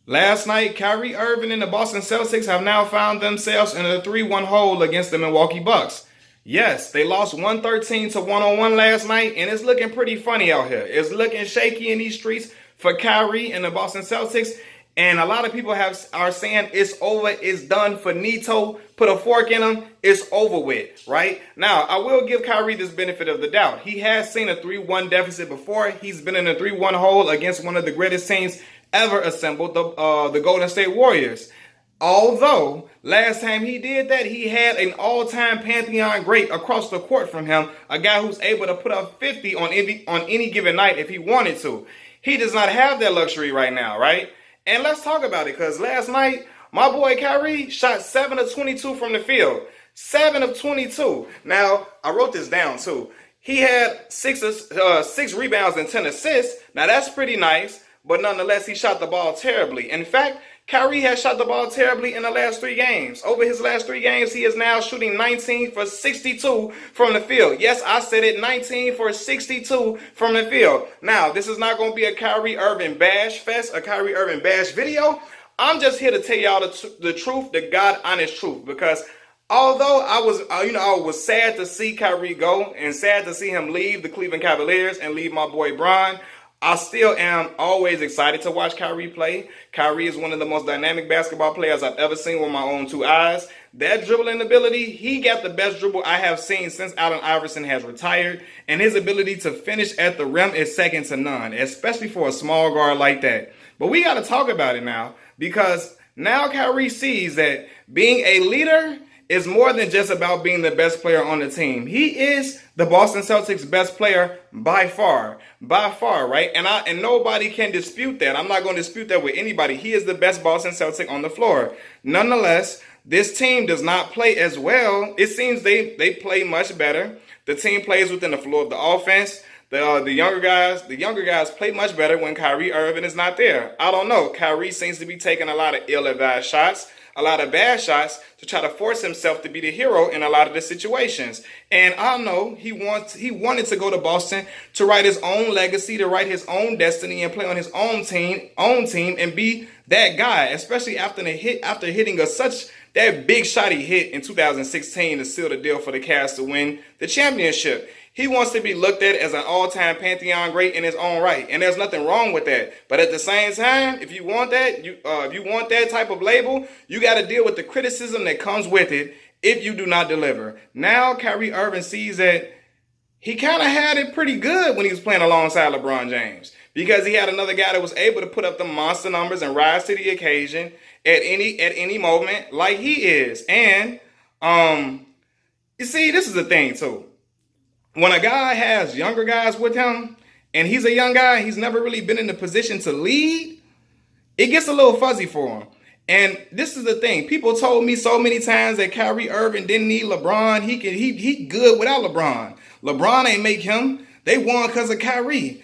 Last night, Kyrie Irving and the Boston Celtics have now found themselves in a 3-1 hole against the Milwaukee Bucks. Yes, they lost 113 to 101 last night, and it's looking pretty funny out here. It's looking shaky in these streets for Kyrie and the Boston Celtics. And a lot of people are saying it's over, it's done, finito, put a fork in them, it's over with, right? Now, I will give Kyrie this benefit of the doubt. He has seen a 3-1 deficit before. He's been in a 3-1 hole against one of the greatest teams ever assembled, the Golden State Warriors. Although, last time he did that, he had an all-time Pantheon great across the court from him, a guy who's able to put up 50 on any given night if he wanted to. He does not have that luxury right now, right? And let's talk about it, because last night, my boy Kyrie shot 7 of 22 from the field. 7 of 22. Now, I wrote this down, too. He had 6 rebounds and 10 assists. Now, that's pretty nice, but nonetheless, he shot the ball terribly. In fact, Kyrie has shot the ball terribly in the last 3 games. Over his last 3 games, he is now shooting 19 for 62 from the field. Yes, I said it, 19 for 62 from the field. Now, this is not going to be a Kyrie Irving bash fest, a Kyrie Irving bash video. I'm just here to tell y'all the truth, the God honest truth, because although I was sad to see Kyrie go and sad to see him leave the Cleveland Cavaliers and leave my boy Bron, I still am always excited to watch Kyrie play. Kyrie is one of the most dynamic basketball players I've ever seen with my own 2 eyes. That dribbling ability, he got the best dribble I have seen since Allen Iverson has retired. And his ability to finish at the rim is second to none, especially for a small guard like that. But we got to talk about it now, because now Kyrie sees that being a leader is more than just about being the best player on the team. He is the Boston Celtics' best player by far, right? And nobody can dispute that. I'm not going to dispute that with anybody. He is the best Boston Celtic on the floor. Nonetheless, this team does not play as well. It seems they play much better. The team plays within the flow of the offense. The younger guys play much better when Kyrie Irving is not there. I don't know. Kyrie seems to be taking a lot of ill-advised shots, a lot of bad shots to try to force himself to be the hero in a lot of the situations. And I know he wanted to go to Boston to write his own legacy, to write his own destiny and play on his own team and be that guy, especially after hitting that big shot he hit in 2016 to seal the deal for the Cavs to win the championship. He wants to be looked at as an all-time Pantheon great in his own right, and there's nothing wrong with that. But at the same time, if you want that type of label, you got to deal with the criticism that comes with it if you do not deliver. Now, Kyrie Irving sees that he kind of had it pretty good when he was playing alongside LeBron James, because he had another guy that was able to put up the monster numbers and rise to the occasion at any moment like he is. And you see, this is the thing too. When a guy has younger guys with him, and he's a young guy, he's never really been in the position to lead, it gets a little fuzzy for him. And this is the thing. People told me so many times that Kyrie Irving didn't need LeBron. He good without LeBron. LeBron ain't make him. They won because of Kyrie.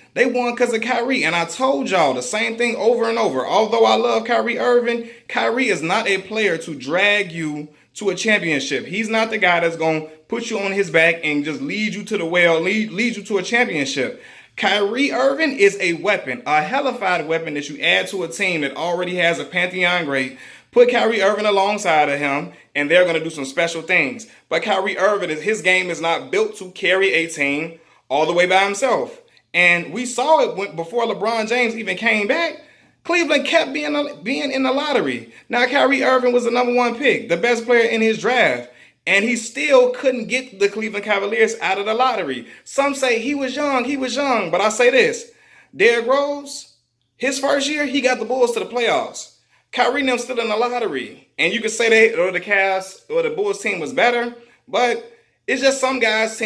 And I told y'all the same thing over and over. Although I love Kyrie Irving, Kyrie is not a player to drag you to a championship. He's not the guy that's going to put you on his back and just lead you to the well, lead you to a championship. Kyrie Irving is a weapon, a hellified weapon that you add to a team that already has a Pantheon great. Put Kyrie Irving alongside of him, and they're going to do some special things. But Kyrie Irving, his game is not built to carry a team all the way by himself. And we saw it before LeBron James even came back. Cleveland kept being in the lottery. Now, Kyrie Irving was the number 1 pick, the best player in his draft. And he still couldn't get the Cleveland Cavaliers out of the lottery. Some say he was young. But I say this, Derrick Rose, his first year, he got the Bulls to the playoffs. Kyrie and them still in the lottery. And you could say that the Cavs or the Bulls team was better, but it's just some guys'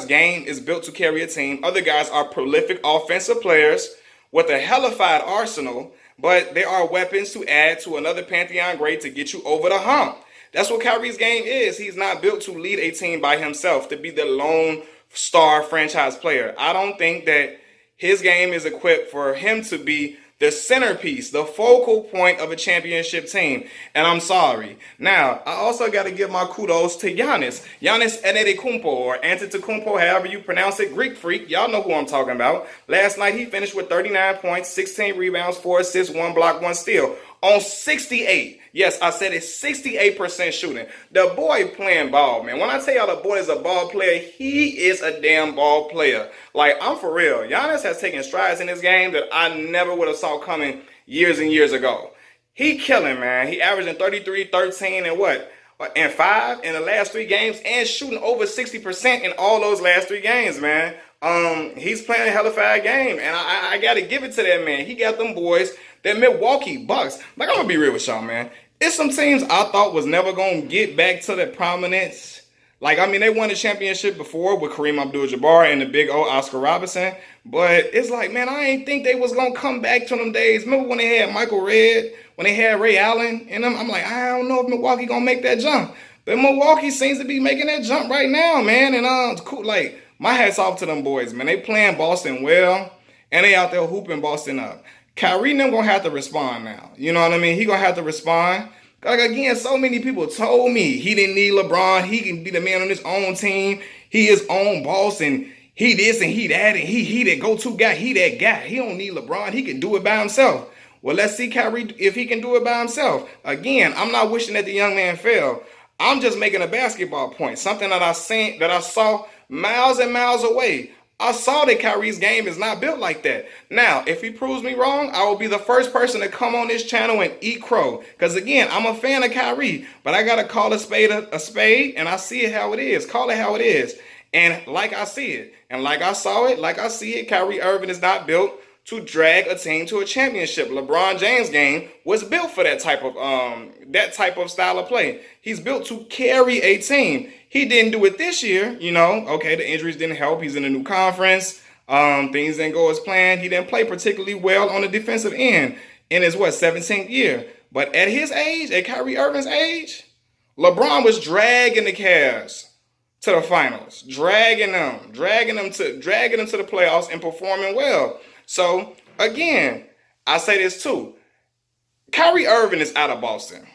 game is built to carry a team. Other guys are prolific offensive players with a hellified arsenal, but there are weapons to add to another Pantheon great to get you over the hump. That's what Kyrie's game is. He's not built to lead a team by himself, to be the lone star franchise player. I don't think that his game is equipped for him to be the centerpiece, the focal point of a championship team. And I'm sorry. Now, I also got to give my kudos to Giannis. Giannis Antetokounmpo, or Antetokounmpo, however you pronounce it, Greek freak. Y'all know who I'm talking about. Last night, he finished with 39 points, 16 rebounds, 4 assists, 1 block, 1 steal on 68. Yes, I said it's 68% shooting. The boy playing ball, man. When I tell y'all the boy is a ball player, he is a damn ball player. Like, I'm for real. Giannis has taken strides in this game that I never would have saw coming years and years ago. He killing, man. He averaging 33, 13, and what? And 5 in the last 3 games, and shooting over 60% in all those last 3 games, man. He's playing a hell of a game, and I got to give it to that man. He got them boys, that Milwaukee Bucks. Like, I'm going to be real with y'all, man. It's some teams I thought was never going to get back to the prominence. Like, I mean, they won the championship before with Kareem Abdul-Jabbar and the big old Oscar Robertson. But it's like, man, I ain't think they was going to come back to them days. Remember when they had Michael Redd, when they had Ray Allen and them? I'm like, I don't know if Milwaukee going to make that jump. But Milwaukee seems to be making that jump right now, man. And it's cool. Like, my hat's off to them boys, man. They playing Boston well, and they out there hooping Boston up. Kyrie and them going to have to respond now. You know what I mean? He going to have to respond. Like, again, so many people told me he didn't need LeBron. He can be the man on his own team. He is own boss, and he this and he that, and he that go-to guy. He that guy. He don't need LeBron. He can do it by himself. Well, let's see Kyrie if he can do it by himself. Again, I'm not wishing that the young man fail. I'm just making a basketball point, something that I saw miles and miles away. I saw that Kyrie's game is not built like that. Now, if he proves me wrong, I will be the first person to come on this channel and eat crow. Because, again, I'm a fan of Kyrie, but I got to call a spade a spade, and I see it how it is. Call it how it is. And like I see it, and like I saw it, like I see it, Kyrie Irving is not built to drag a team to a championship. LeBron James' game was built for that type of style of play. He's built to carry a team. He didn't do it this year, you know. Okay, the injuries didn't help. He's in a new conference. Things didn't go as planned. He didn't play particularly well on the defensive end in his, 17th year. But at his age, at Kyrie Irving's age, LeBron was dragging the Cavs to the finals, dragging them to the playoffs and performing well. So, again, I say this too. Kyrie Irving is out of Boston.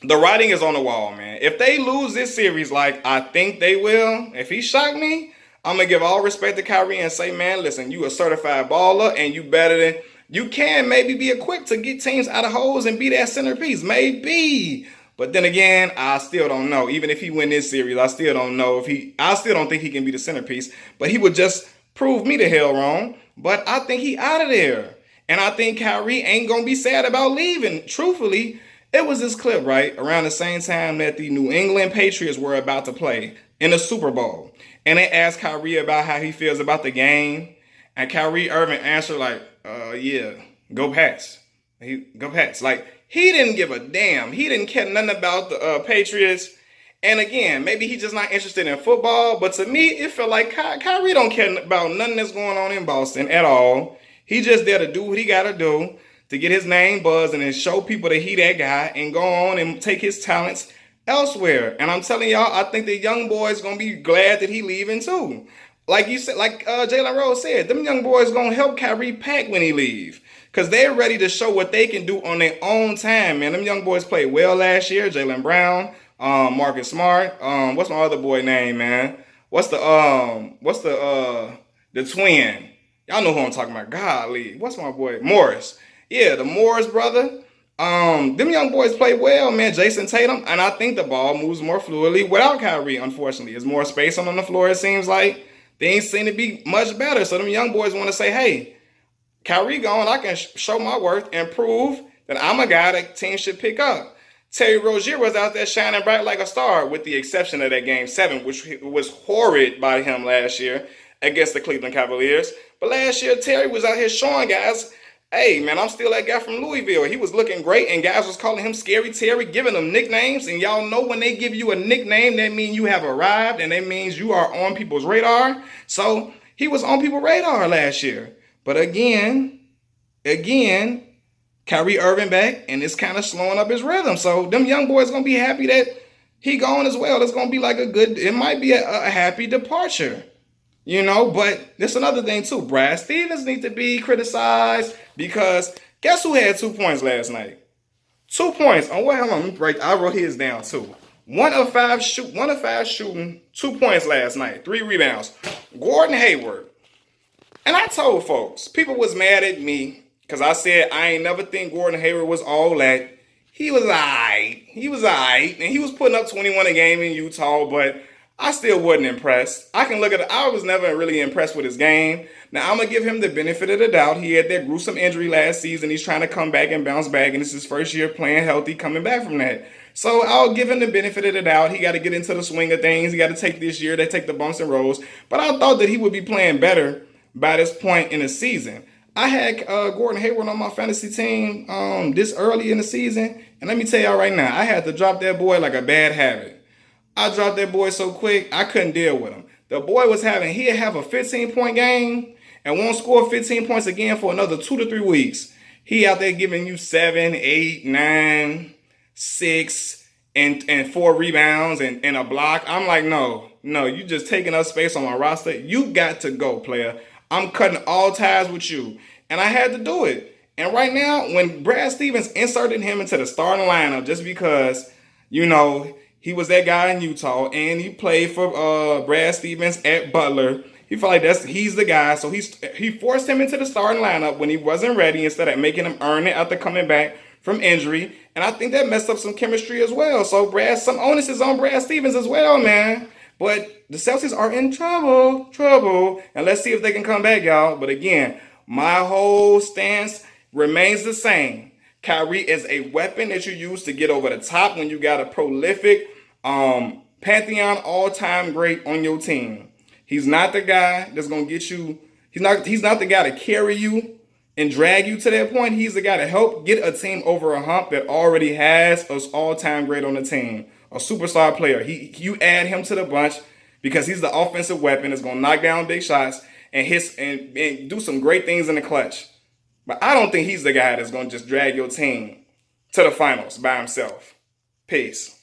The writing is on the wall, man. If they lose this series like I think they will, if he shocked me, I'm going to give all respect to Kyrie and say, man, listen, you a certified baller and you can maybe be equipped to get teams out of holes and be that centerpiece. Maybe. But then again, I still don't know. Even if he win this series, I still don't think he can be the centerpiece. But he would just prove me the hell wrong. But I think he out of there. And I think Kyrie ain't going to be sad about leaving. Truthfully, it was this clip, right, around the same time that the New England Patriots were about to play in the Super Bowl. And they asked Kyrie about how he feels about the game. And Kyrie Irving answered like, yeah, go Pats. Go Pats. Like, he didn't give a damn. He didn't care nothing about the Patriots. And again, maybe he's just not interested in football. But to me, it felt like Kyrie don't care about nothing that's going on in Boston at all. He just there to do what he got to do to get his name buzzed and then show people that he that guy and go on and take his talents elsewhere. And I'm telling y'all, I think the young boys going to be glad that he leaving too. Like you said, like Jalen Rose said, them young boys going to help Kyrie pack when he leave. Because they're ready to show what they can do on their own time, man. Them young boys played well last year. Jaylen Brown, Marcus Smart. What's my other boy name, man? What's the twin? Y'all know who I'm talking about. Golly. What's my boy? Morris. Yeah, the Morris brother. Them young boys play well, man. Jason Tatum. And I think the ball moves more fluidly without Kyrie, unfortunately. There's more space on the floor, it seems like. Things seem to be much better. So them young boys want to say, hey, Kyrie gone, I can show my worth and prove that I'm a guy that teams should pick up. Terry Rozier was out there shining bright like a star, with the exception of that Game 7, which was horrid by him last year against the Cleveland Cavaliers. But last year, Terry was out here showing guys, hey, man, I'm still that guy from Louisville. He was looking great, and guys was calling him Scary Terry, giving him nicknames. And y'all know when they give you a nickname, that means you have arrived, and that means you are on people's radar. So he was on people's radar last year. But again, Kyrie Irving back, and it's kind of slowing up his rhythm. So them young boys going to be happy that he gone as well. It's going to be like it might be a happy departure, you know. But there's another thing too. Brad Stevens needs to be criticized. Because guess who had 2 points last night? 2 points. Oh wait, hold on. I wrote his down too. 1 of 5 shooting, 2 points last night, 3 rebounds. Gordon Hayward. And I told folks, people was mad at me because I said I ain't never think Gordon Hayward was all that. He was alright. And he was putting up 21 a game in Utah, but I still wasn't impressed. I was never really impressed with his game. Now, I'm going to give him the benefit of the doubt. He had that gruesome injury last season. He's trying to come back and bounce back, and it's his first year playing healthy, coming back from that. So I'll give him the benefit of the doubt. He got to get into the swing of things. He got to take this year. They take the bumps and rolls. But I thought that he would be playing better by this point in the season. I had Gordon Hayward on my fantasy team this early in the season. And let me tell y'all right now, I had to drop that boy like a bad habit. I dropped that boy so quick, I couldn't deal with him. The boy he'd have a 15-point game and won't score 15 points again for another 2 to 3 weeks. He out there giving you 7, 8, 9, 6, and 4 rebounds and a block. I'm like, no, you just taking up space on my roster. You got to go, player. I'm cutting all ties with you. And I had to do it. And right now, when Brad Stevens inserted him into the starting lineup just because, he was that guy in Utah, and he played for Brad Stevens at Butler. He felt like he's the guy, so he forced him into the starting lineup when he wasn't ready instead of making him earn it after coming back from injury. And I think that messed up some chemistry as well. So some onus is on Brad Stevens as well, man. But the Celtics are in trouble. And let's see if they can come back, y'all. But again, my whole stance remains the same. Kyrie is a weapon that you use to get over the top when you got a prolific Pantheon all-time great on your team. He's not the guy that's going to get you. He's not the guy to carry you and drag you to that point. He's the guy to help get a team over a hump that already has an all-time great on the team, a superstar player. You add him to the bunch because he's the offensive weapon that's going to knock down big shots and do some great things in the clutch. But I don't think he's the guy that's going to just drag your team to the finals by himself. Peace.